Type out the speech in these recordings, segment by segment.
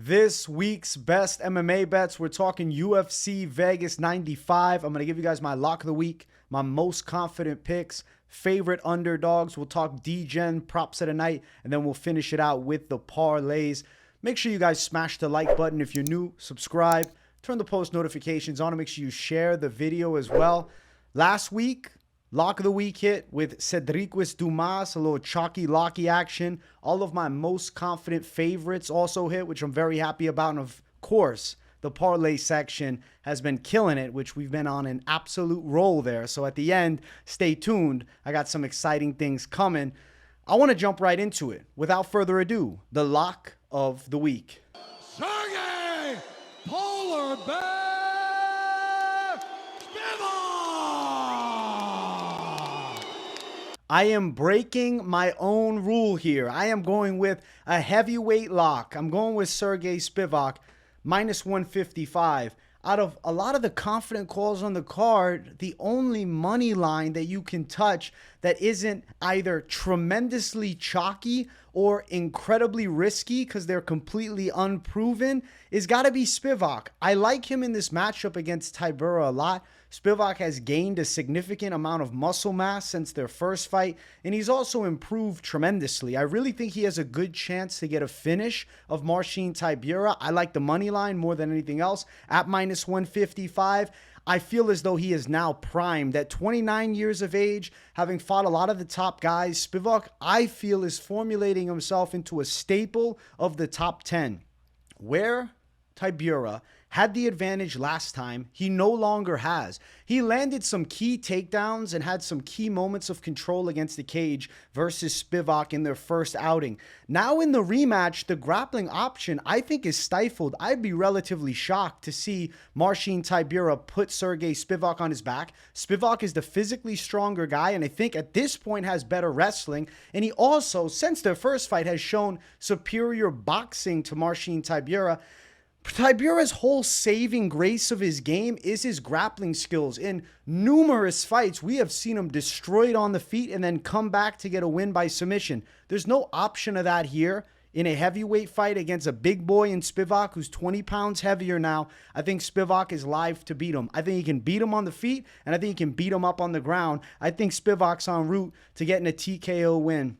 This week's best MMA bets, we're talking UFC Vegas 95. I'm going to give you guys my lock of the week, my most confident picks, favorite underdogs. We'll talk Degen Props of the night, and then we'll finish it out with the parlays. Make sure you guys smash the like button. If you're new, subscribe. Turn the post notifications on, and make sure you share the video as well. Last week, lock of the week hit with Cedric Dumas, a little chalky locky action. All of my most confident favorites also hit, which I'm very happy about. And of course, the parlay section has been killing it, which we've been on an absolute roll there. So at the end, stay tuned. I got some exciting things coming. I want to jump right into it. Without further ado, the lock of the week. Sergey Polar Bear Spivac! I am breaking my own rule here. I am going with a heavyweight lock. I'm going with Sergey Spivac, minus 155. Out of a lot of the confident calls on the card, the only money line that you can touch that isn't either tremendously chalky or incredibly risky because they're completely unproven is got to be Spivac. I like him in this matchup against Tybura a lot. Spivac has gained a significant amount of muscle mass since their first fight, and he's also improved tremendously. I really think he has a good chance to get a finish of Marcin Tybura. I like the money line more than anything else at minus 155. I feel as though he is now primed at 29 years of age, having fought a lot of the top guys. Spivac, I feel, is formulating himself into a staple of the top 10. Where Tybura had the advantage last time, he no longer has. He landed some key takedowns and had some key moments of control against the cage versus Spivac in their first outing. Now in the rematch, the grappling option I think is stifled. I'd be relatively shocked to see Marcin Tybura put Sergey Spivac on his back. Spivac is the physically stronger guy, and I think at this point has better wrestling. And he also, since their first fight, has shown superior boxing to Marcin Tybura. Tybura's whole saving grace of his game is his grappling skills. In numerous fights, we have seen him destroyed on the feet and then come back to get a win by submission. There's no option of that here in a heavyweight fight against a big boy in Spivac who's 20 pounds heavier now. I think Spivac is live to beat him. I think he can beat him on the feet, and I think he can beat him up on the ground. I think Spivac's en route to getting a TKO win.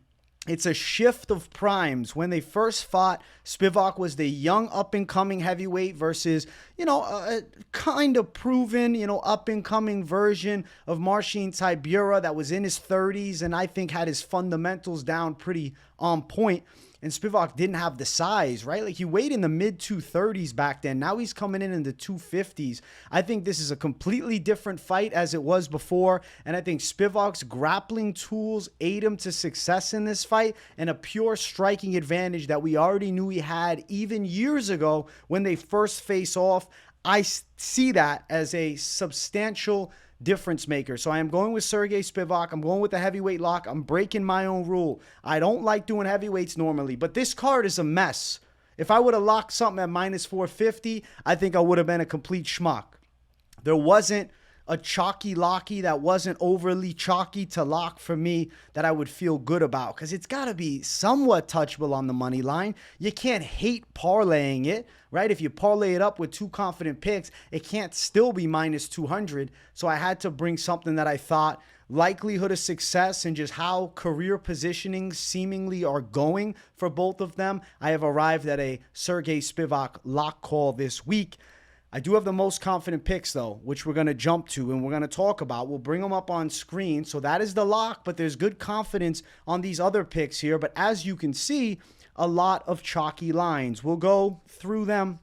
It's a shift of primes. When they first fought, Spivac was the young up-and-coming heavyweight versus, a kind of proven, up-and-coming version of Marcin Tybura that was in his 30s and I think had his fundamentals down pretty on point. And Spivac didn't have the size, right? Like, he weighed in the mid-230s back then. Now he's coming in the 250s. I think this is a completely different fight as it was before. And I think Spivac's grappling tools aid him to success in this fight, and a pure striking advantage that we already knew he had even years ago when they first face off. I see that as a substantial difference maker. So I am going with Sergey Spivac. I'm going with the heavyweight lock. I'm breaking my own rule. I don't like doing heavyweights normally, but this card is a mess. If I would have locked something at minus 450, I think I would have been a complete schmuck. There wasn't a chalky locky that wasn't overly chalky to lock for me that I would feel good about, because it's got to be somewhat touchable on the money line. You can't hate parlaying it, right? If you parlay it up with two confident picks, it can't still be minus 200. So I had to bring something that I thought likelihood of success and just how career positioning seemingly are going for both of them. I have arrived at a Sergey Spivac lock call this week. I do have the most confident picks, though, which we're going to jump to and we're going to talk about. We'll bring them up on screen. So that is the lock, but there's good confidence on these other picks here. But as you can see, a lot of chalky lines. We'll go through them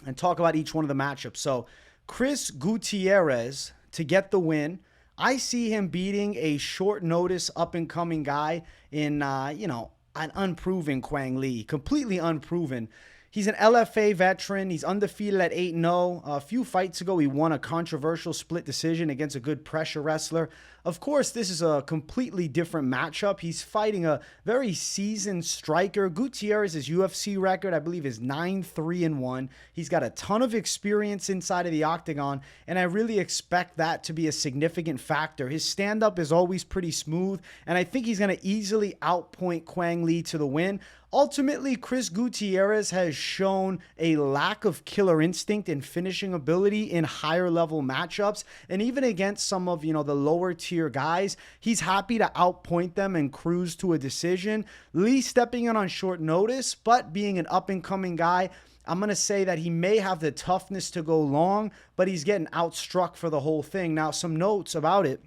and talk about each one of the matchups. So Chris Gutierrez to get the win. I see him beating a short notice up-and-coming guy in, an unproven Quang Lee, completely unproven. He's an LFA veteran. He's undefeated at 8-0. A few fights ago, he won a controversial split decision against a good pressure wrestler. Of course, this is a completely different matchup. He's fighting a very seasoned striker. Gutierrez's UFC record, I believe, is 9-3-1. He's got a ton of experience inside of the octagon, and I really expect that to be a significant factor. His stand-up is always pretty smooth, and I think he's going to easily outpoint Kwang Lee to the win. Ultimately, Chris Gutierrez has shown a lack of killer instinct and finishing ability in higher level matchups. And even against some of, the lower tier guys, he's happy to outpoint them and cruise to a decision. Lee stepping in on short notice, but being an up and coming guy, I'm going to say that he may have the toughness to go long, but he's getting outstruck for the whole thing. Now, some notes about it.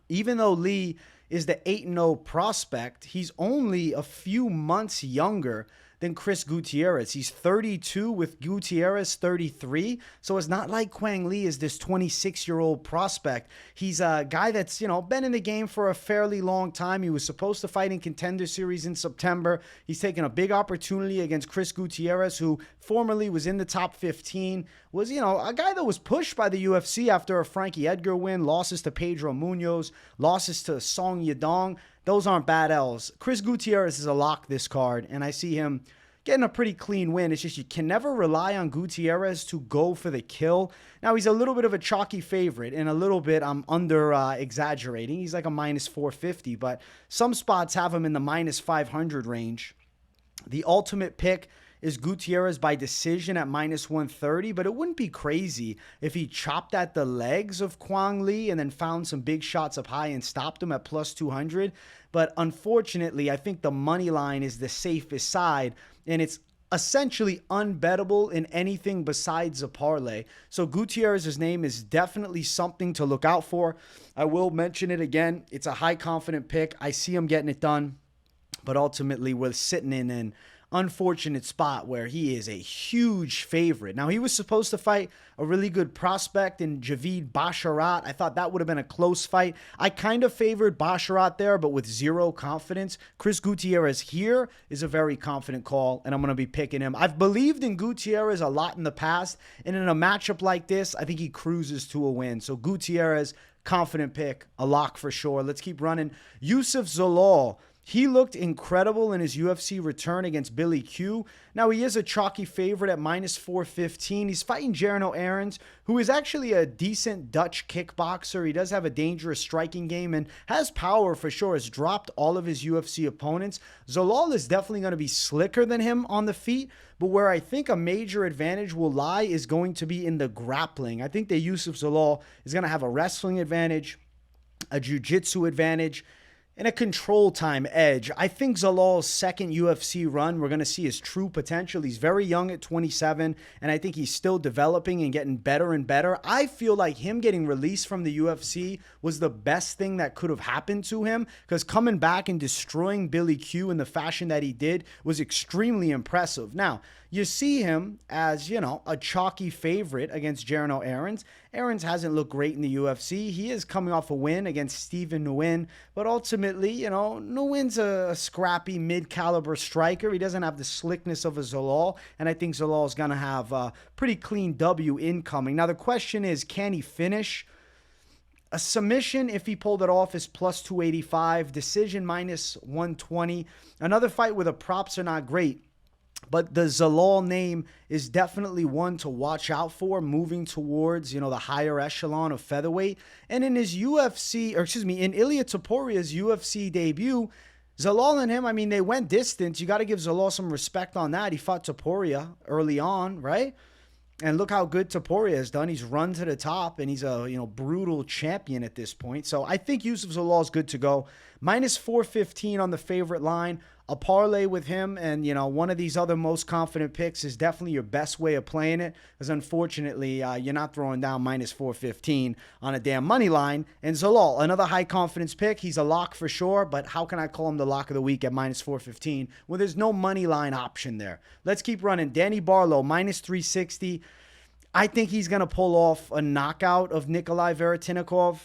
Even though Lee is the 8-0 prospect, he's only a few months younger than Chris Gutierrez. He's 32 with Gutierrez 33. So it's not like Kwang Lee is this 26-year-old prospect. He's a guy that's, been in the game for a fairly long time. He was supposed to fight in Contender Series in September. He's taken a big opportunity against Chris Gutierrez, who formerly was in the top 15, was, a guy that was pushed by the UFC after a Frankie Edgar win, losses to Pedro Munoz, losses to Song Yadong. Those aren't bad L's. Chris Gutierrez is a lock this card, and I see him getting a pretty clean win. It's just you can never rely on Gutierrez to go for the kill. Now, he's a little bit of a chalky favorite, and a little bit I'm exaggerating. He's like a minus 450, but some spots have him in the minus 500 range. The ultimate pick is Gutierrez by decision at minus 130, but it wouldn't be crazy if he chopped at the legs of Kwang Lee and then found some big shots up high and stopped him at plus 200. But unfortunately, I think the money line is the safest side, and it's essentially unbettable in anything besides a parlay. So Gutierrez's name is definitely something to look out for. I will mention it again. It's a high confident pick. I see him getting it done, but ultimately we're sitting in an unfortunate spot where he is a huge favorite. Now, he was supposed to fight a really good prospect in Javid Basharat. I thought that would have been a close fight. I kind of favored Basharat there, but with zero confidence. Chris Gutierrez here is a very confident call, and I'm going to be picking him. I've believed in Gutierrez a lot in the past, and in a matchup like this, I think he cruises to a win. So Gutierrez, confident pick, a lock for sure. Let's keep running. Youssef Zalal. He looked incredible in his UFC return against Billy Q. Now, he is a chalky favorite at minus 415. He's fighting Jarno Aarons, who is actually a decent Dutch kickboxer. He does have a dangerous striking game and has power for sure. Has dropped all of his UFC opponents. Zalal is definitely going to be slicker than him on the feet, but where I think a major advantage will lie is going to be in the grappling. I think that Youssef Zalal is going to have a wrestling advantage, a jiu-jitsu advantage, and a control time edge. I think Zalal's second UFC run, we're going to see his true potential. He's very young at 27, and I think he's still developing and getting better and better. I feel like him getting released from the UFC was the best thing that could have happened to him, because coming back and destroying Billy Q in the fashion that he did was extremely impressive. Now, you see him as, a chalky favorite against Jarno Aarons. Aarons hasn't looked great in the UFC. He is coming off a win against Stephen Nguyen, but ultimately, Nguyen's a scrappy mid-caliber striker. He doesn't have the slickness of a Zalal, and I think Zalal is going to have a pretty clean W incoming. Now, the question is, can he finish? A submission, if he pulled it off, is plus 285. Decision minus 120. Another fight where the props are not great, but the Zalal name is definitely one to watch out for moving towards, the higher echelon of featherweight. And in his in Ilia Toporia's UFC debut, Zalal and him, they went distance. You got to give Zalal some respect on that. He fought Topuria early on, right? And look how good Topuria has done. He's run to the top, and he's a brutal champion at this point. So I think Youssef Zalal is good to go. Minus 415 on the favorite line. A parlay with him and, one of these other most confident picks is definitely your best way of playing it, because unfortunately, you're not throwing down minus 415 on a damn money line. And Zalal, another high confidence pick. He's a lock for sure, but how can I call him the lock of the week at minus 415 when there's no money line option there? Let's keep running. Danny Barlow, minus 360. I think he's going to pull off a knockout of Nikolai Veretennikov.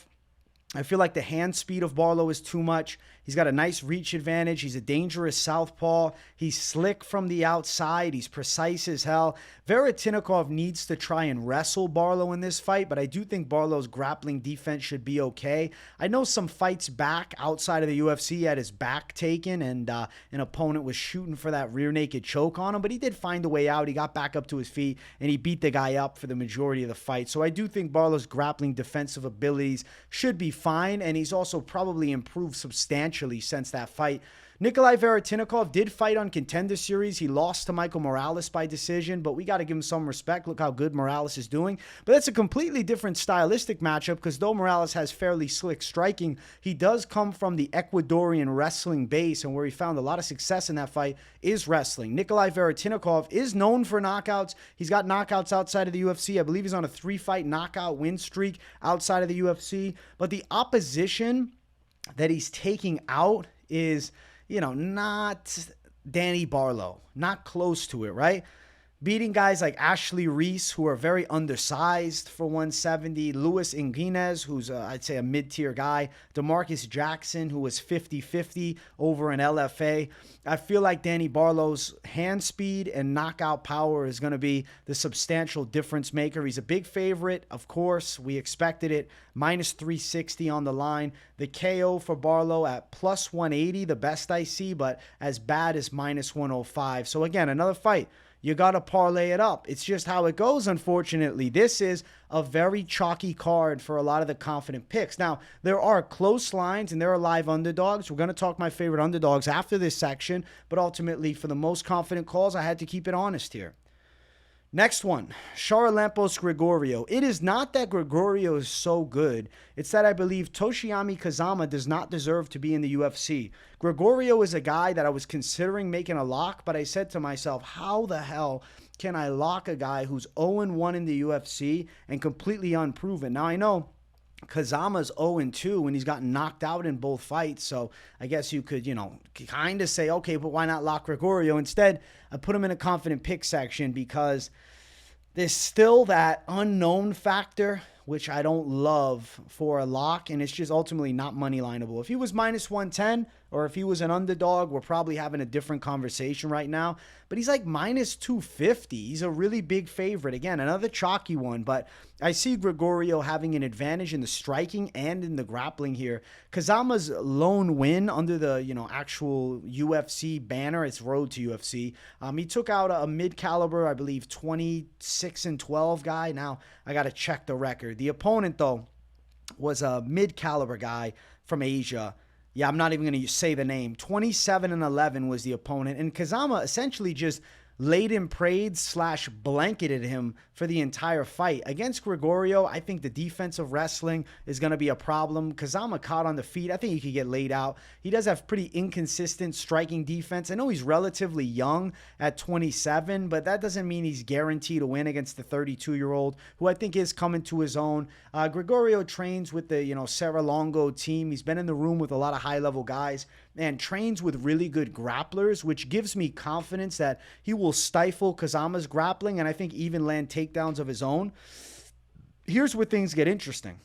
I feel like the hand speed of Barlow is too much. He's got a nice reach advantage. He's a dangerous southpaw. He's slick from the outside. He's precise as hell. Veretennikov needs to try and wrestle Barlow in this fight, but I do think Barlow's grappling defense should be okay. I know some fights back outside of the UFC he had his back taken, and an opponent was shooting for that rear naked choke on him, but he did find a way out. He got back up to his feet, and he beat the guy up for the majority of the fight. So I do think Barlow's grappling defensive abilities should be fine, and he's also probably improved substantially since that fight. Nikolai Veretennikov did fight on Contender Series. He lost to Michael Morales by decision, but we got to give him some respect. Look how good Morales is doing. But that's a completely different stylistic matchup, because though Morales has fairly slick striking, he does come from the Ecuadorian wrestling base, and where he found a lot of success in that fight is wrestling. Nikolai Veretennikov is known for knockouts. He's got knockouts outside of the UFC. I believe he's on a 3-fight knockout win streak outside of the UFC. But the opposition that he's taking out is, not Danny Barlow, not close to it, right? Beating guys like Ashley Reese, who are very undersized for 170. Luis Inguinez, who's, I'd say, a mid-tier guy. DeMarcus Jackson, who was 50-50 over in LFA. I feel like Danny Barlow's hand speed and knockout power is going to be the substantial difference maker. He's a big favorite, of course. We expected it. Minus 360 on the line. The KO for Barlow at plus 180, the best I see, but as bad as minus 105. So, again, another fight. You got to parlay it up. It's just how it goes, unfortunately. This is a very chalky card for a lot of the confident picks. Now, there are close lines and there are live underdogs. We're going to talk my favorite underdogs after this section, but ultimately, for the most confident calls, I had to keep it honest here. Next one, Charalampos Gregorio. It is not that Gregorio is so good. It's that I believe Toshiyami Kazama does not deserve to be in the UFC. Gregorio is a guy that I was considering making a lock, but I said to myself, how the hell can I lock a guy who's 0-1 in the UFC and completely unproven? Now, I know Kazama's 0-2 and he's gotten knocked out in both fights. So I guess you could, kind of say, okay, but why not lock Gregorio? Instead, I put him in a confident pick section because there's still that unknown factor, which I don't love for a lock, and it's just ultimately not money lineable. If he was minus 110 or if he was an underdog, we're probably having a different conversation right now. But he's like minus 250. He's a really big favorite. Again, another chalky one, but I see Gregorio having an advantage in the striking and in the grappling here. Kazama's lone win under the, actual UFC banner, it's Road to UFC. He took out a mid-caliber, I believe, 26-12 guy. Now, I got to check the record. The opponent, though, was a mid-caliber guy from Asia. Yeah, I'm not even going to say the name. 27-11 was the opponent. And Kazama essentially just laid him prayed / blanketed him for the entire fight. Against Gregorio, I think the defensive wrestling is going to be a problem. Kazama caught on the feet. I think he could get laid out. He does have pretty inconsistent striking defense. I know he's relatively young at 27, but that doesn't mean he's guaranteed to win against the 32-year-old, who I think is coming to his own. Gregorio trains with the, Serra Longo team. He's been in the room with a lot of high-level guys and trains with really good grapplers, which gives me confidence that he will stifle Kazama's grappling and I think even land takedowns of his own. Here's where things get interesting.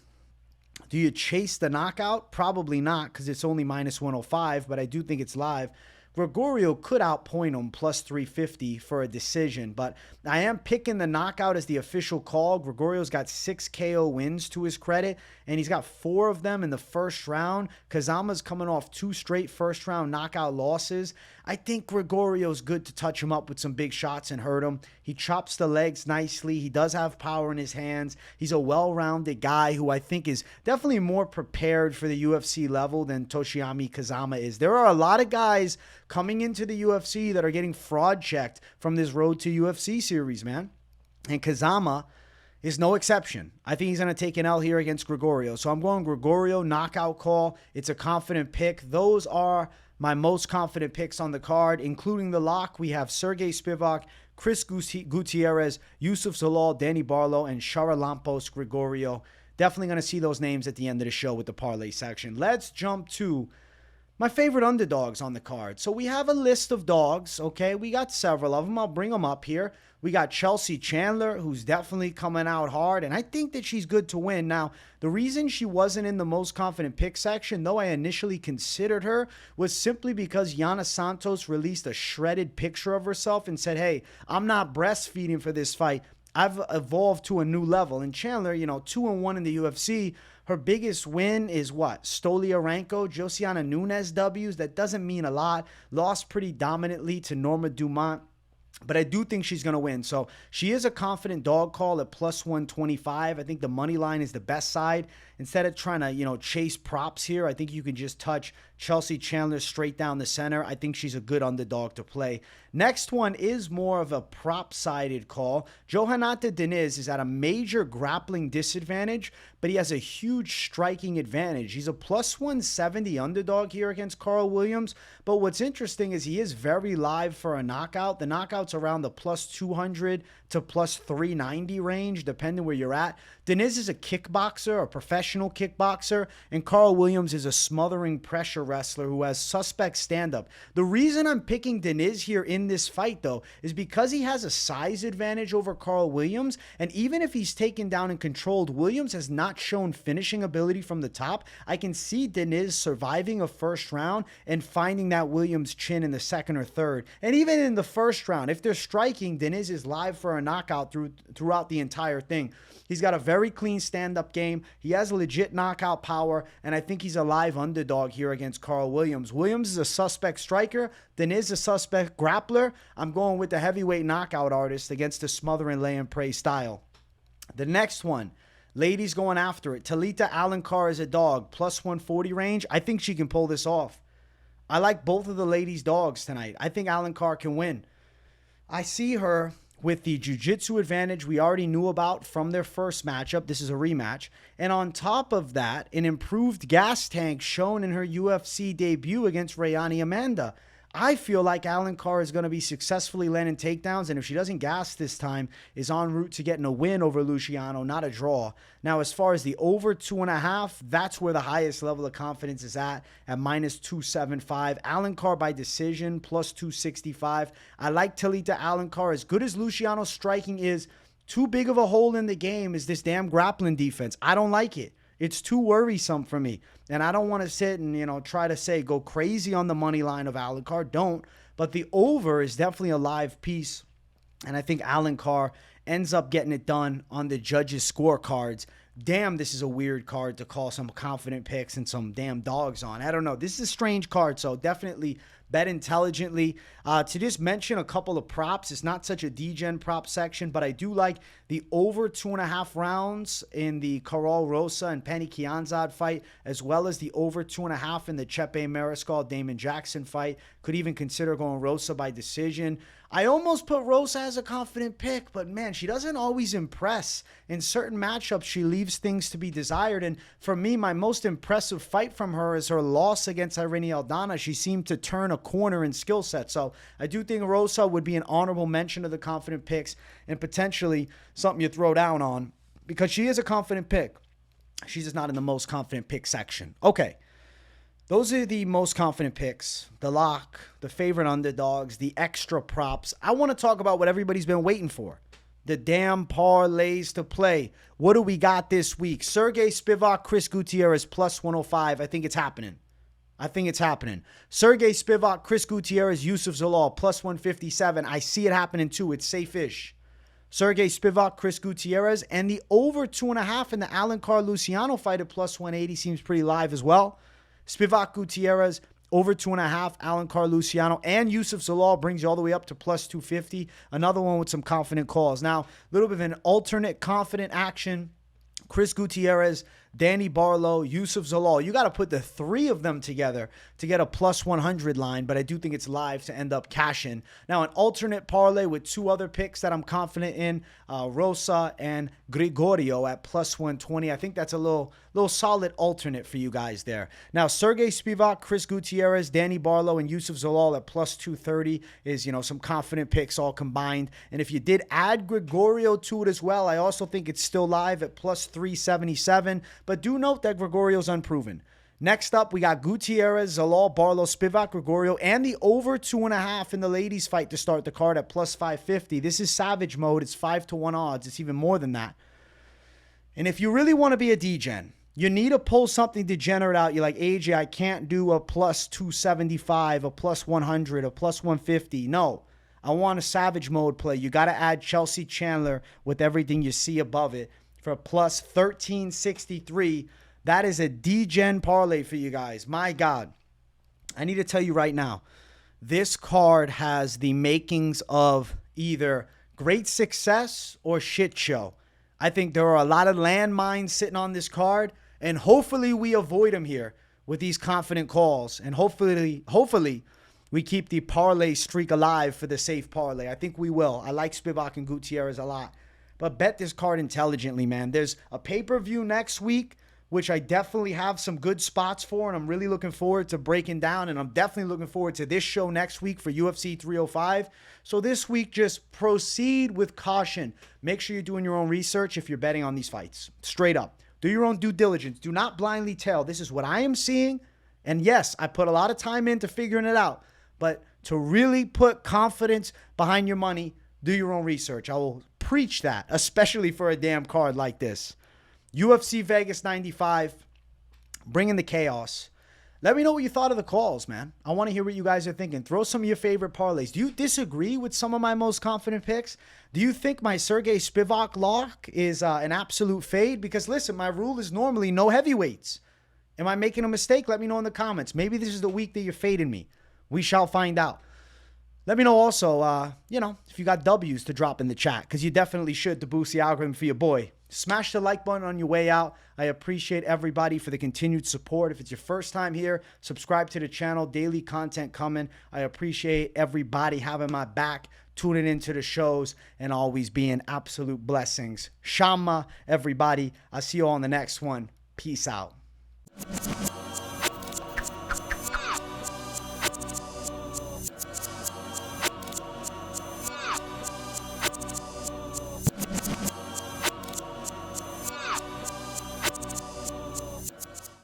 Do you chase the knockout? Probably not, because it's only minus 105, but I do think it's live. Gregorio could outpoint him plus 350 for a decision, but I am picking the knockout as the official call. Gregorio's got 6 KO wins to his credit, and he's got 4 of them in the first round. Kazama's coming off 2 straight first-round knockout losses. I think Gregorio's good to touch him up with some big shots and hurt him. He chops the legs nicely. He does have power in his hands. He's a well-rounded guy who I think is definitely more prepared for the UFC level than Toshiyami Kazama is. There are a lot of guys coming into the UFC that are getting fraud checked from this Road to UFC series, man. And Kazama is no exception. I think he's going to take an L here against Gregorio. So I'm going Gregorio knockout call. It's a confident pick. Those are my most confident picks on the card, including the lock. We have Sergey Spivac, Chris Gutierrez, Yusuf Zalal, Danny Barlow, and Charalampos Gregorio. Definitely going to see those names at the end of the show with the parlay section. Let's jump to my favorite underdogs on the card. So we have a list of dogs, okay? We got several of them. I'll bring them up here. We got Chelsea Chandler, who's definitely coming out hard, and I think that she's good to win. Now, the reason she wasn't in the most confident pick section, though I initially considered her, was simply because Yana Santos released a shredded picture of herself and said, hey, I'm not breastfeeding for this fight. I've evolved to a new level. And Chandler, 2-1 in the UFC. Her biggest win is what? Stoliarenko, Josiana Nunes W's. That doesn't mean a lot. Lost pretty dominantly to Norma Dumont. But I do think she's going to win. So she is a confident dog call at plus 125. I think the money line is the best side. Instead of trying to, chase props here, I think you can just touch Chelsea Chandler straight down the center. I think she's a good underdog to play. Next one is more of a prop-sided call. Johanata Diniz is at a major grappling disadvantage, but he has a huge striking advantage. He's a plus 170 underdog here against Carl Williams. But what's interesting is he is very live for a knockout. The knockout's around the plus 200 to plus 390 range, depending where you're at. Diniz is a kickboxer, a professional kickboxer, and Carl Williams is a smothering pressure wrestler who has suspect stand-up. The reason I'm picking Diniz here in this fight, though, is because he has a size advantage over Carl Williams, and even if he's taken down and controlled, Williams has not shown finishing ability from the top. I can see Diniz surviving a first round and finding that Williams chin in the second or third. And even in the first round, if they're striking, Diniz is live for a knockout throughout the entire thing. He's got a very clean stand-up game. He has legit knockout power, and I think he's a live underdog here against Carl Williams. Williams is a suspect striker. Diniz a suspect grappler. I'm going with the heavyweight knockout artist against the smother and lay and pray style. The next one, ladies going after it. Talita Alencar is a dog, plus 140 range. I think she can pull this off. I like both of the ladies' dogs tonight. I think Alencar can win. I see her with the jiu-jitsu advantage we already knew about from their first matchup. This is a rematch. And on top of that, an improved gas tank shown in her UFC debut against Rayani Amanda. I feel like Alencar is going to be successfully landing takedowns, and if she doesn't gas this time, is en route to getting a win over Luciano, not a draw. Now, as far as the over 2.5, that's where the highest level of confidence is at minus 275. Alencar by decision, plus 265. I like Talita Alencar. As good as Luciano's striking is, too big of a hole in the game is this damn grappling defense. I don't like it. It's too worrisome for me. And I don't want to sit and, try to say go crazy on the money line of Alencar. Don't. But the over is definitely a live piece. And I think Alencar ends up getting it done on the judges' scorecards. Damn, this is a weird card to call some confident picks and some damn dogs on. I don't know. This is a strange card, so definitely bet intelligently. To just mention a couple of props, it's not such a Degen prop section, but I do like the over 2.5 rounds in the Karol Rosa and Penny Kianzad fight, as well as the over 2.5 in the Chepe Mariscal Damon Jackson fight. Could even consider going Rosa by decision. I almost put Rosa as a confident pick, but man, she doesn't always impress. In certain matchups, she leaves things to be desired. And for me, my most impressive fight from her is her loss against Irene Aldana. She seemed to turn a corner in skill set. So I do think Rosa would be an honorable mention of the confident picks and potentially something you throw down on because she is a confident pick. She's just not in the most confident pick section. Okay. Those are the most confident picks, the lock, the favorite underdogs, the extra props. I want to talk about what everybody's been waiting for. The damn parlays to play. What do we got this week? Sergey Spivac, Chris Gutierrez, plus 105. I think it's happening. Sergey Spivac, Chris Gutierrez, Yusuf Zalal, plus 157. I see it happening too. It's safe-ish. Sergey Spivac, Chris Gutierrez, and the over 2.5 in the Alencar-Luciano fight at plus 180 seems pretty live as well. Spivac Gutierrez, over 2.5, Alencar Luciano, and Yusuf Zalal brings you all the way up to plus 250. Another one with some confident calls. Now, a little bit of an alternate confident action. Chris Gutierrez, Danny Barlow, Yusuf Zalal. You got to put the three of them together to get a plus 100 line, but I do think it's live to end up cashing. Now, an alternate parlay with two other picks that I'm confident in, Rosa and Gregorio at plus 120. I think that's a little solid alternate for you guys there. Now, Sergey Spivac, Chris Gutierrez, Danny Barlow, and Yusuf Zalal at plus 230 is, some confident picks all combined. And if you did add Gregorio to it as well, I also think it's still live at plus 377. But do note that Gregorio's unproven. Next up, we got Gutierrez, Zalal, Barlow, Spivac, Gregorio, and the over 2.5 in the ladies fight to start the card at plus 550. This is savage mode. It's 5-1 odds. It's even more than that. And if you really want to be a degen, you need to pull something degenerate out. You're like, AJ, I can't do a plus 275, a plus 100, a plus 150. No, I want a savage mode play. You got to add Chelsea Chandler with everything you see above it for plus 1363. That is a degen parlay for you guys. My God. I need to tell you right now, this card has the makings of either great success or shit show. I think there are a lot of landmines sitting on this card, and hopefully we avoid them here with these confident calls. And hopefully we keep the parlay streak alive for the safe parlay. I think we will. I like Spivac and Gutierrez a lot. But bet this card intelligently, man. There's a pay-per-view next week, which I definitely have some good spots for, and I'm really looking forward to breaking down, and I'm definitely looking forward to this show next week for UFC 305. So this week, just proceed with caution. Make sure you're doing your own research if you're betting on these fights. Straight up. Do your own due diligence. Do not blindly tell. This is what I am seeing, and yes, I put a lot of time into figuring it out, but to really put confidence behind your money, do your own research. I will preach that, especially for a damn card like this. UFC Vegas 95, bringing the chaos. Let me know what you thought of the calls, man. I want to hear what you guys are thinking. Throw some of your favorite parlays. Do you disagree with some of my most confident picks? Do you think my Sergey Spivac lock is an absolute fade? Because listen, my rule is normally no heavyweights. Am I making a mistake? Let me know in the comments. Maybe this is the week that you're fading me. We shall find out. Let me know also, if you got W's to drop in the chat, because you definitely should to boost the algorithm for your boy. Smash the like button on your way out. I appreciate everybody for the continued support. If it's your first time here, subscribe to the channel. Daily content coming. I appreciate everybody having my back, tuning into the shows, and always being absolute blessings. Shama, everybody. I'll see you all in the next one. Peace out.